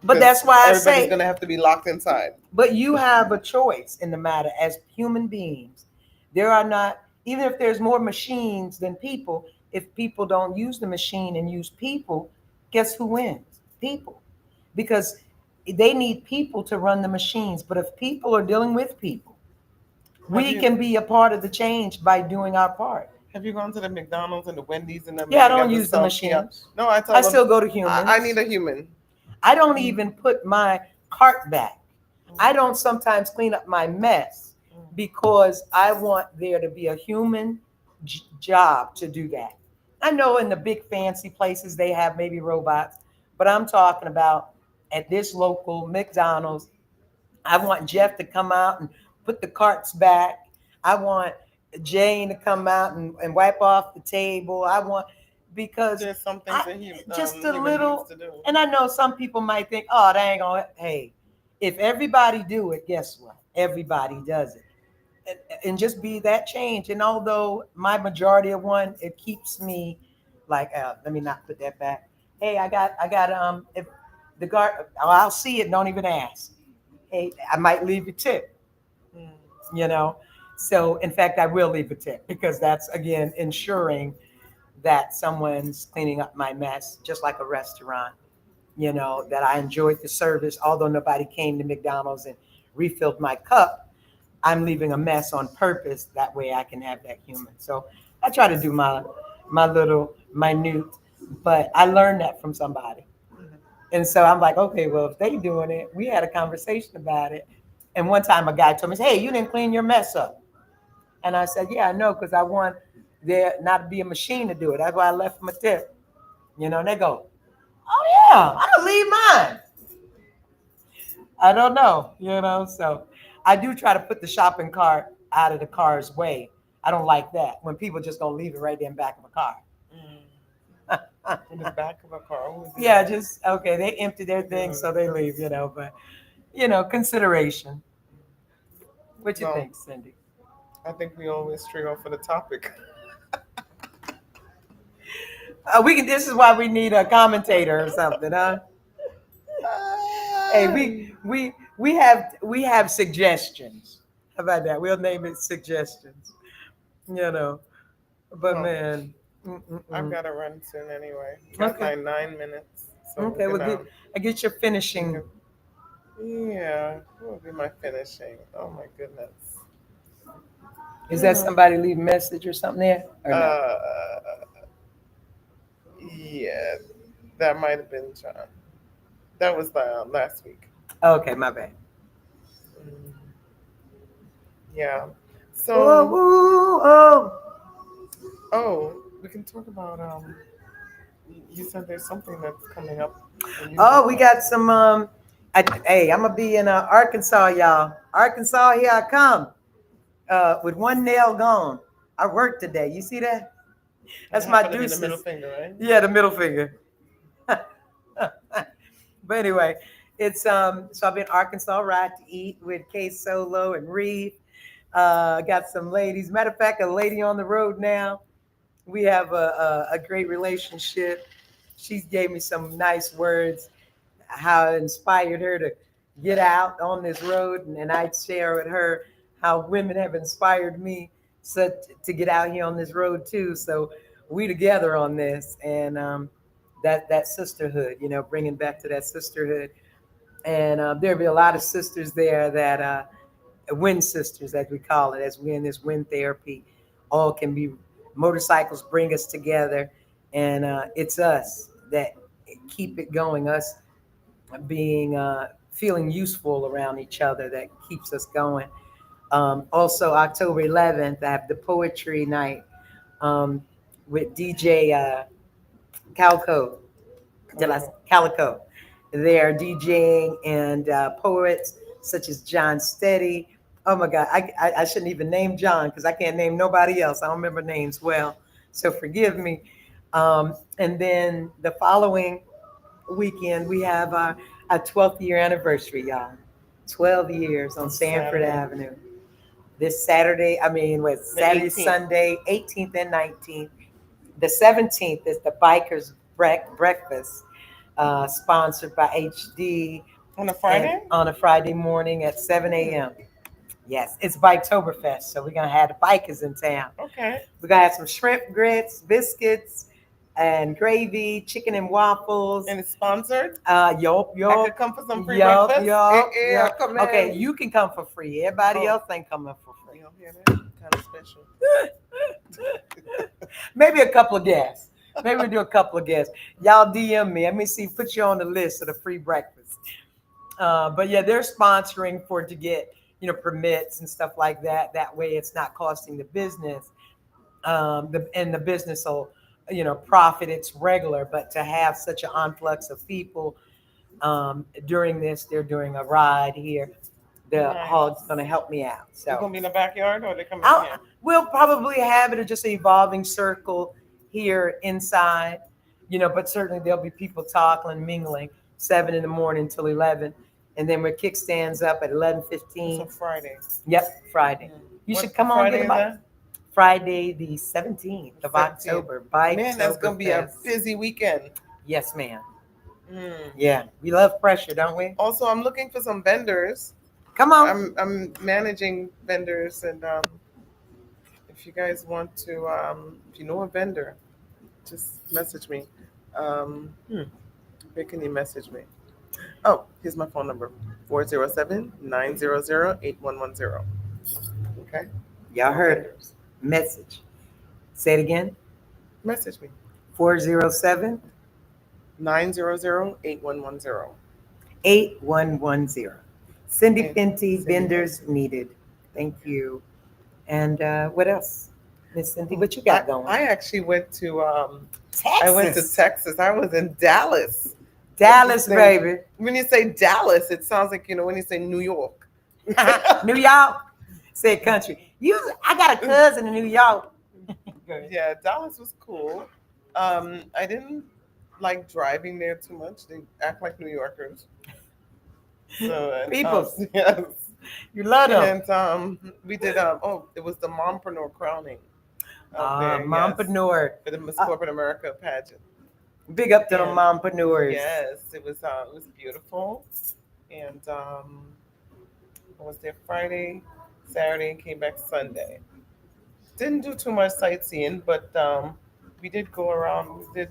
But because that's why I everybody's say, going to have to be locked inside. but you have a choice in the matter as human beings. There are not, even if there's more machines than people, if people don't use the machine and use people, guess who wins? People. Because they need people to run the machines. But if people are dealing with people, Have we you can be a part of the change by doing our part. have you gone to the McDonald's and the Wendy's and them Yeah, and I they don't got the use the self kiosk? machines. No, I I tell them still go to I need humans. a human. I don't even put my cart back. I don't sometimes clean up my mess because I want there to be a human job to do that. I know in the big fancy places they have maybe robots, but I'm talking about at this local McDonald's. I want Jeff to come out and put the carts back. I want Jane to come out and wipe off the table. I want because There's some things I a just a human needs little. to do. And I know some people might think, oh, that ain't gonna. Hey, if everybody do it, guess what? Everybody does it, and just be that change. And although my majority of one, it keeps me like, let me not put that back. Hey, I got if the guard, oh, I'll see it. Don't even ask. Hey, I might leave a tip, Mm. you know. So, in fact, I will leave a tip because that's again ensuring that someone's cleaning up my mess, just like a restaurant. That I enjoyed the service, although nobody came to McDonald's and refilled my cup. I'm leaving a mess on purpose. That way, I can have that human. So, I try to do my little minute, but I learned that from somebody. And so I'm like, okay, well, if they doing it, we had a conversation about it. And one time a guy told me, hey, you didn't clean your mess up. And I said, yeah, I know, because I want there not to be a machine to do it. That's why I left them a tip. And they go, oh yeah, I'm gonna leave mine. I don't know, So I do try to put the shopping cart out of the car's way. I don't like that when people just gonna leave it right there in the back of a car. Mm. In the back of a car. Who would do Yeah, that? just okay. They empty their things, Yeah. so they leave. But consideration. What you Well, think, Cindy? I think we always stray off of the topic. We can. This is why we need a commentator or something, huh? Hey, Ah, we have suggestions. How about that? We'll name it suggestions. You know, but well, man, I've mm-mm-mm. got to run soon anyway. Got Okay, my 9 minutes, so okay. we're Well, gonna. I get your We finishing. can, yeah, what will be my finishing? Oh my goodness. Is that somebody leave a message or something there, or no? Uh, yeah, that might have been John. That was the last week. Okay, my bad. Mm, yeah. Oh, So, ooh, oh. oh, we can talk about you said there's something that's coming up and you Oh, have we got some. Hey, I'm gonna be in Arkansas, y'all. Arkansas, here I come. With one nail gone. I worked today. You see that? it That's my happened to be the middle deuces. finger, right? Yeah, the middle finger. But anyway, it's so I've been in Arkansas right to eat with K Solo and Reeve. Got some ladies. Matter of fact, a lady on the road now. We have a great relationship. She gave me some nice words, how it inspired her to get out on this road, and I share with her how women have inspired me to get out here on this road too. So we together on this, and that sisterhood, bringing back to that sisterhood, and there'll be a lot of sisters there that wind sisters, as we call it, as we're in this wind therapy. All can be motorcycles bring us together, and it's us that keep it going. Us being feeling useful around each other that keeps us going. Also, October 11th, I have the poetry night um, with DJ Calco de la Calico. Calico. They are DJing and poets such as John Steady. Oh my God, I shouldn't even name John because I can't name nobody else. I don't remember names well, so forgive me. And then the following weekend, we have our 12th year anniversary, y'all. 12 years on On Sanford Saturday, Avenue. This Saturday, I mean, what, the Saturday, 18th. Sunday, 18th and 19th. The 17th is the Bikers Breakfast, sponsored by HD, On a and Friday? on a Friday morning at 7 Hmm. a.m. Yes, it's Biketoberfest, so we're gonna have the bikers in town. Okay. We're gonna have some shrimp grits, biscuits, and gravy, chicken and waffles. And it's sponsored? Yup, I could yup, come for some free yup, breakfast? Eh, yup, eh, yup. come Okay, in. you can come for free. Everybody Oh, else ain't coming for free. you don't hear that? Kind of special. Maybe a couple of guests. Maybe we'll do a couple of guests. Y'all DM me. Let me see, put you on the list of the free breakfast. But yeah, they're sponsoring for to get permits and stuff like that. That way, it's not costing the business. And the business will profit its regular. But to have such an influx of people during this, they're doing a ride here. The hog's Nice. going to help me out. It's So going to be in the backyard or they coming in here? we'll probably have it as just an evolving circle here inside, but certainly there'll be people talking, mingling, 7 in the morning till 11, and then we're kickstands up at eleven It's a fifteen. Friday. Yep, Friday. Mm. You What should come on get Friday a is bite. that? Friday the 17th of 17th. October, Man, that's going to be a Biketoberfest. busy weekend. Yes, ma'am. Mm. Yeah, we love pressure, don't we? Also, I'm looking for some vendors. Come on. I'm managing vendors, and if you guys want to, if you know a vendor, just message me. Where can you message me? Oh, here's my phone number: 407-900-8110. Okay, Y'all for heard it. vendors. Message. Say it again. Message me: 407 900-8110. 8110. Cindy And Fenty, Cindy vendors Fenty. needed. Thank you. And what else? Miss Cindy, Oh, what you got going? I actually went to I went to Texas. Texas. I was in Dallas. What's this Dallas, thing? baby. When you say Dallas, it sounds like when you say New York. New York. Say country. I got a cousin in New York. Go ahead. Yeah, Dallas was cool. I didn't like driving there too much. They act like New Yorkers. So Peoples. yes. You love them. And we did. Oh, it was the mompreneur crowning out there. Yes, Mompreneur. for the Miss Uh, Corporate America pageant. big up to the And mompreneurs. yes, it was beautiful. And I was there Friday, Saturday, and came back Sunday. Didn't do too much sightseeing, but we did go around. We did.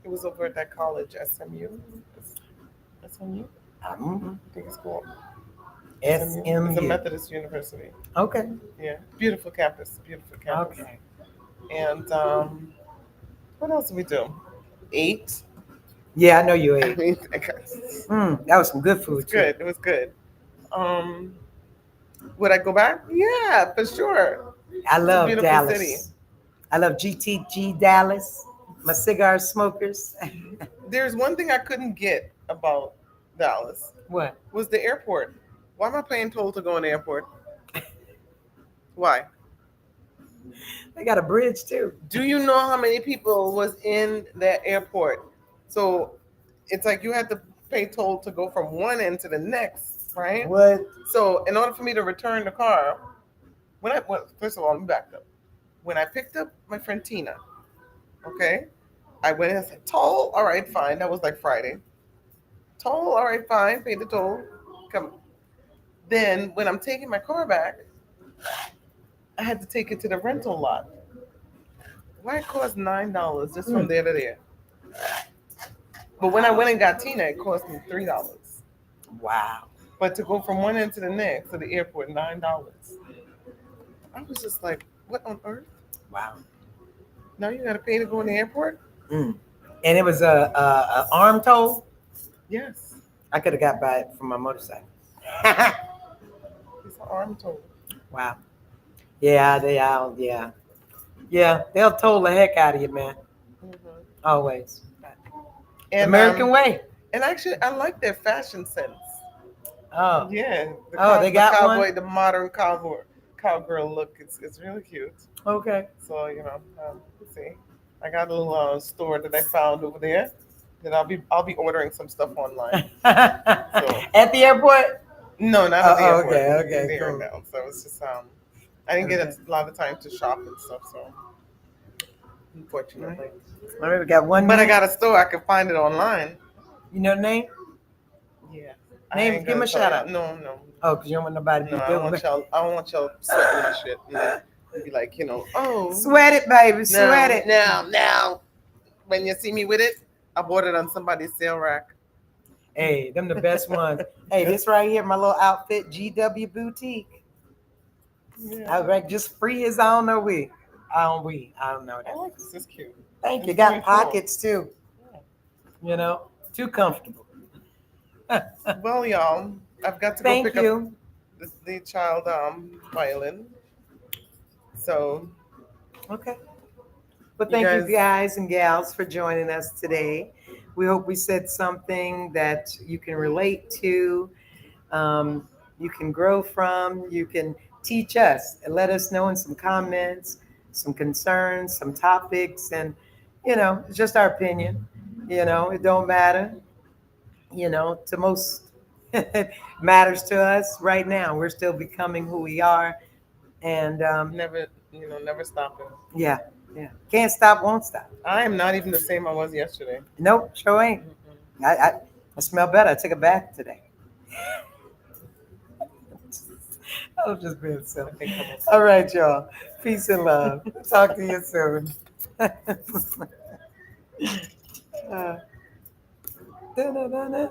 It was over at that college, SMU. SMU, Mhm. I think it's called SMU. It's a SMU. Methodist university. Okay. Yeah, beautiful campus. Beautiful campus. Okay. And what else did we do? Ate. Yeah, I know you I ate. mean, That was some good it was food too. good. It was good. Um, would I go back? Yeah, for sure. I It's a love beautiful city. Dallas. I love GTG Dallas. My cigar smokers. There's one thing I couldn't get about Dallas What? was the airport. Why am I paying toll to go in the airport? Why? They got a bridge too. Do you know how many people was in that airport? So it's like you had to pay toll to go from one end to the next, right? What? So in order for me to return the car, first of all, let me back up. When I picked up my friend Tina, okay, I went and said, toll, all right, fine. That was like Friday. Toll, all right, fine, pay the toll. Come. Then when I'm taking my car back, I had to take it to the rental lot. Why it cost $9 just from there to there? But when I went and got Tina, it cost me $3. Wow. But to go from one end to the next to the airport, $9. I was just like, what on earth? Wow. Now you got to pay to go in the airport? Mm. And it was a arm toll. Yes, I could have got by it from my motorcycle. it's an arm toll. Wow. Yeah, they are. Yeah. Yeah, they'll toll the heck out of you, man. Hmm. Always. And American way. and actually, I like their fashion sense. Oh. Yeah, Oh, they the got cowboy, one? the modern cowgirl look. It's really cute. Okay. So let's see, I got a little store that I found over there. That I'll be ordering some stuff online. At the airport? No, not at the Oh, airport. okay, In okay, the air cool. now. So it's just I didn't get Okay. a lot of time to shop and stuff. So unfortunately, All right, we got one but I minute. got a store. I can find it online. You know the name? Yeah. Name- I ain't give 'em gonna a tell shout you. out. No, no, Oh, because you don't want nobody to no. be I don't doing want y'all. I don't want y'all sweating my shit. Be like, oh, Sweat it, baby. Sweat no, it. no, no. When you see me with it, I bought it on somebody's sale rack. Hey, them the best ones. Hey, this right here, my little outfit, GW Boutique. I was Yeah. like, just free as I don't know we. I don't know I that. like this. It's cute. Thank you. It's Got very cool. pockets too. Too comfortable. Well, y'all, I've got to go Thank pick up you. the child violin. So Okay. Well, you thank you guys, guys and gals for joining us today. We hope we said something that you can relate to, you can grow from, you can teach us and let us know in some comments, some concerns, some topics, and it's just our opinion. It don't matter. To most, it matters to us right now. We're still becoming who we are, and never stopping. yeah, yeah, can't stop, won't stop. I am not even the same I was yesterday. Nope, sure ain't. Mm-mm. I smell better. I took a bath today. I was just being I silly. think I'm All right, y'all. Peace and love. Talk to you soon. Uh, da-da-da-da.